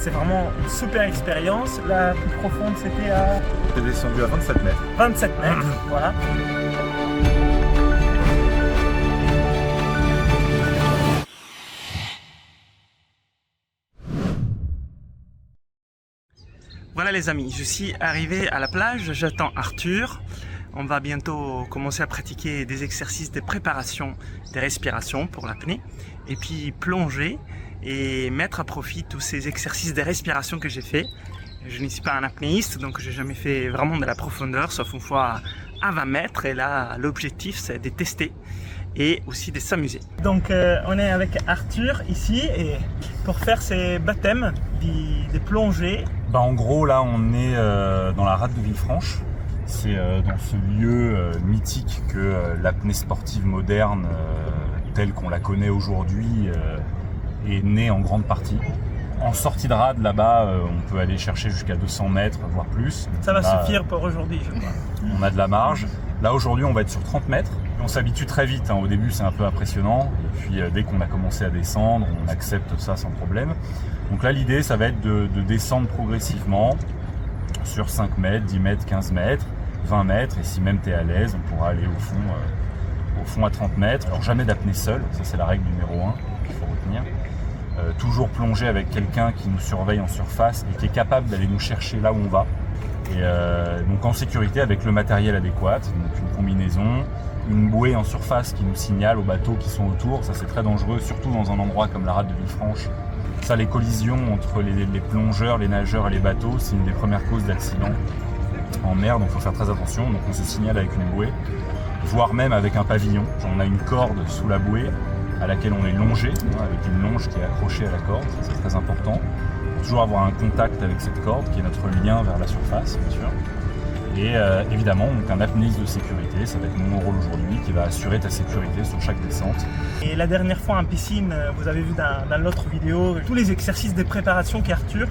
C'est vraiment une super expérience. La plus profonde, c'était à... J'ai descendu à 27 mètres. 27 mètres, voilà. Voilà les amis, je suis arrivé à la plage, j'attends Arthur. On va bientôt commencer à pratiquer des exercices de préparation des respirations pour l'apnée et puis plonger et mettre à profit tous ces exercices de respiration que j'ai fait. Je ne suis pas un apnéiste, donc j'ai jamais fait vraiment de la profondeur, sauf une fois à 20 mètres. Et là, l'objectif, c'est de tester et aussi de s'amuser. Donc, on est avec Arthur ici et pour faire ces baptêmes de plongée. En gros, là, on est dans la rade de Villefranche. C'est dans ce lieu mythique que l'apnée sportive moderne, telle qu'on la connaît aujourd'hui, est née en grande partie. En sortie de rade, là-bas, on peut aller chercher jusqu'à 200 mètres, voire plus. Ça va suffire pour aujourd'hui, je crois. On a de la marge. Là, aujourd'hui, on va être sur 30 mètres. On s'habitue très vite. Au début, c'est un peu impressionnant. Et puis, dès qu'on a commencé à descendre, on accepte ça sans problème. Donc là, l'idée, ça va être de descendre progressivement sur 5 mètres, 10 mètres, 15 mètres, 20 mètres. Et si même tu es à l'aise, on pourra aller au fond à 30 mètres. Alors, jamais d'apnée seule. Ça, c'est la règle numéro 1 qu'il faut retenir. Toujours plonger avec quelqu'un qui nous surveille en surface et qui est capable d'aller nous chercher là où on va. Et donc en sécurité avec le matériel adéquat, donc une combinaison, une bouée en surface qui nous signale aux bateaux qui sont autour. Ça, c'est très dangereux, surtout dans un endroit comme la rade de Villefranche. Ça, les collisions entre les plongeurs, les nageurs et les bateaux, c'est une des premières causes d'accident en mer, donc il faut faire très attention. Donc on se signale avec une bouée, voire même avec un pavillon. On a une corde sous la bouée à laquelle on est longé, avec une longe qui est accrochée à la corde, ça, c'est très important. Il faut toujours avoir un contact avec cette corde qui est notre lien vers la surface, bien sûr. Et évidemment, donc un apnéiste de sécurité, ça va être mon rôle aujourd'hui, qui va assurer ta sécurité sur chaque descente. Et la dernière fois en piscine, vous avez vu dans l'autre vidéo, tous les exercices de préparation qu'Arthur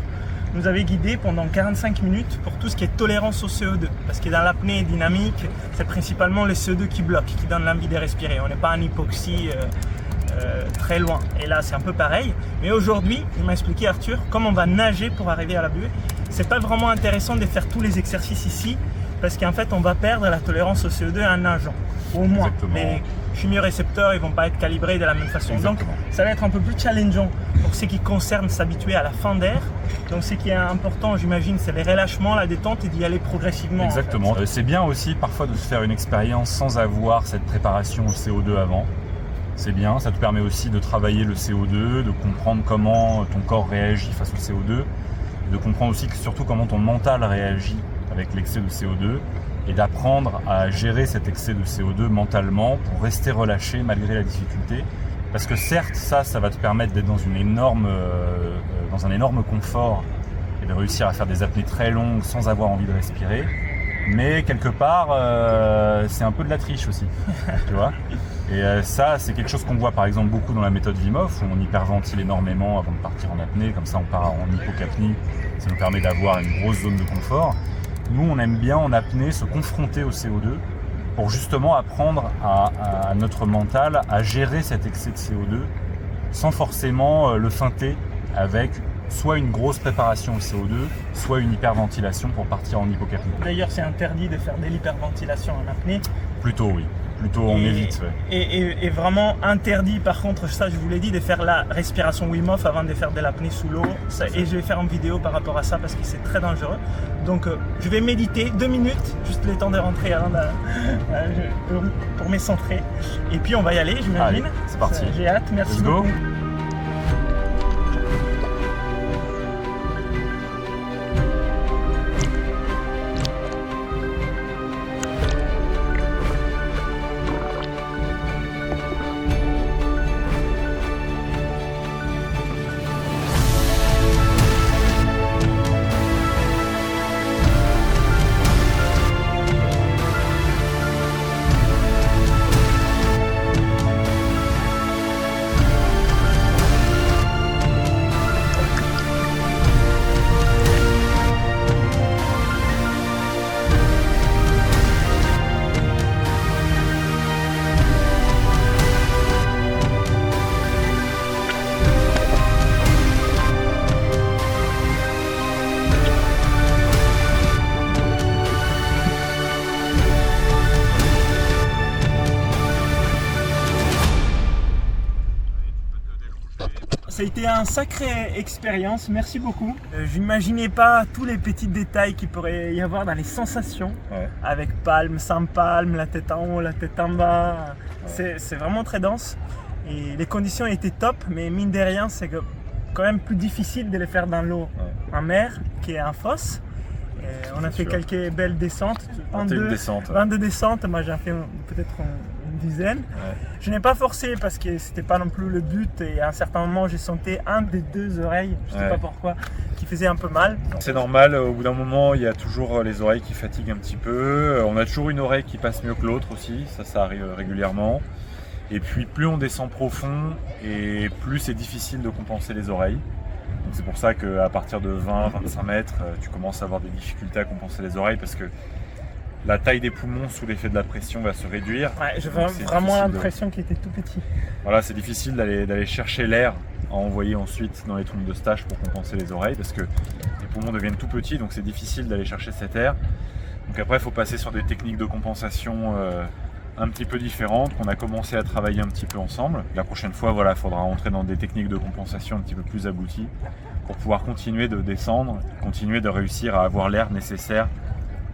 nous avait guidés pendant 45 minutes pour tout ce qui est tolérance au CO2. Parce que dans l'apnée dynamique, c'est principalement le CO2 qui bloque, qui donne l'envie de respirer. On n'est pas en hypoxie très loin. Et là, c'est un peu pareil. Mais aujourd'hui, il m'a expliqué, Arthur, comment on va nager pour arriver à la buée. C'est pas vraiment intéressant de faire tous les exercices ici, parce qu'en fait, on va perdre la tolérance au CO2 en nageant. Au moins. Exactement. Les chimiorécepteurs, ils vont pas être calibrés de la même façon. Exactement. Donc, ça va être un peu plus challengeant pour ce qui concerne s'habituer à la fin d'air. Donc, ce qui est important, j'imagine, c'est les relâchements, la détente et d'y aller progressivement. Exactement. En fait. C'est bien aussi parfois de se faire une expérience sans avoir cette préparation au CO2 avant. C'est bien, ça te permet aussi de travailler le CO2, de comprendre comment ton corps réagit face au CO2, et de comprendre aussi surtout comment ton mental réagit avec l'excès de CO2, et d'apprendre à gérer cet excès de CO2 mentalement pour rester relâché malgré la difficulté. Parce que certes, ça va te permettre d'être dans un énorme confort et de réussir à faire des apnées très longues sans avoir envie de respirer. Mais quelque part, c'est un peu de la triche aussi, tu vois. Et ça, c'est quelque chose qu'on voit par exemple beaucoup dans la méthode Wim Hof, où on hyperventile énormément avant de partir en apnée, comme ça on part en hypocapnie, ça nous permet d'avoir une grosse zone de confort. Nous, on aime bien en apnée se confronter au CO2 pour justement apprendre à notre mental à gérer cet excès de CO2 sans forcément le feinter avec soit une grosse préparation au CO2, soit une hyperventilation pour partir en hypocapnie. D'ailleurs, c'est interdit de faire de l'hyperventilation en apnée. Plutôt, oui. Plutôt, on évite. Ouais. Et vraiment interdit, par contre, ça je vous l'ai dit, de faire la respiration Wim Hof avant de faire de l'apnée sous l'eau. Et je vais faire une vidéo par rapport à ça parce que c'est très dangereux. Donc je vais méditer 2 minutes, juste le temps de rentrer avant pour me centrer. Et puis on va y aller, j'imagine. Allez, c'est parti. J'ai hâte, merci Let's beaucoup. Go. Ça a été un sacré expérience, merci beaucoup. J'imaginais pas tous les petits détails qu'il pourrait y avoir dans les sensations, avec palme, sans palme, la tête en haut, la tête en bas. C'est vraiment très dense et les conditions étaient top, mais mine de rien, c'est quand même plus difficile de les faire dans l'eau en mer qu'en fosse. On a fait quelques belles descentes, 22 descentes, moi j'en ai fait peut-être une dizaine. Je n'ai pas forcé parce que c'était pas non plus le but et à un certain moment j'ai senti un des deux oreilles, je sais pas pourquoi, qui faisait un peu mal. C'est normal, au bout d'un moment il y a toujours les oreilles qui fatiguent un petit peu. On a toujours une oreille qui passe mieux que l'autre aussi, ça arrive régulièrement. Et puis plus on descend profond et plus c'est difficile de compenser les oreilles. Donc c'est pour ça qu'à partir de 20-25 mètres, tu commences à avoir des difficultés à compenser les oreilles parce que la taille des poumons sous l'effet de la pression va se réduire. J'ai vraiment l'impression qu'il était tout petit. Voilà, c'est difficile d'aller chercher l'air à envoyer ensuite dans les trompes de stage pour compenser les oreilles parce que les poumons deviennent tout petits, donc c'est difficile d'aller chercher cet air. Donc après, il faut passer sur des techniques de compensation un petit peu différentes qu'on a commencé à travailler un petit peu ensemble. La prochaine fois, il faudra rentrer dans des techniques de compensation un petit peu plus abouties pour pouvoir continuer de descendre, continuer de réussir à avoir l'air nécessaire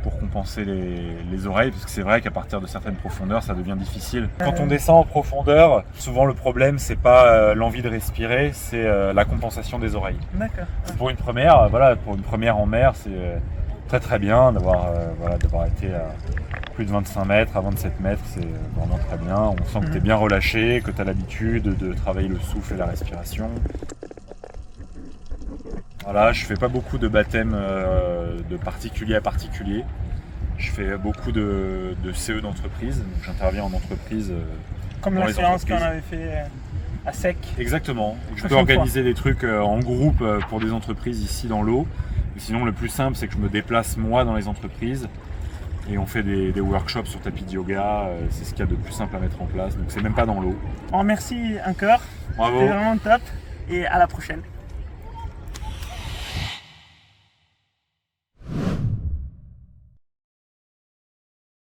pour compenser les oreilles, parce que c'est vrai qu'à partir de certaines profondeurs, ça devient difficile. Quand on descend en profondeur, souvent le problème, c'est pas l'envie de respirer, c'est la compensation des oreilles. D'accord. Pour une première, en mer, c'est très très bien d'avoir été à plus de 25 mètres, à 27 mètres, c'est vraiment très bien. On sent que tu es bien relâché, que tu as l'habitude de travailler le souffle et la respiration. Voilà, je fais pas beaucoup de baptêmes de particulier à particulier. Je fais beaucoup de CE d'entreprise, donc j'interviens en entreprise. Comme la séance qu'on avait fait à sec. Exactement. Je peux organiser des trucs en groupe pour des entreprises ici dans l'eau. Sinon, le plus simple, c'est que je me déplace moi dans les entreprises et on fait des workshops sur tapis de yoga. C'est ce qu'il y a de plus simple à mettre en place. Donc c'est même pas dans l'eau. Merci encore. Bravo. C'était vraiment top et à la prochaine.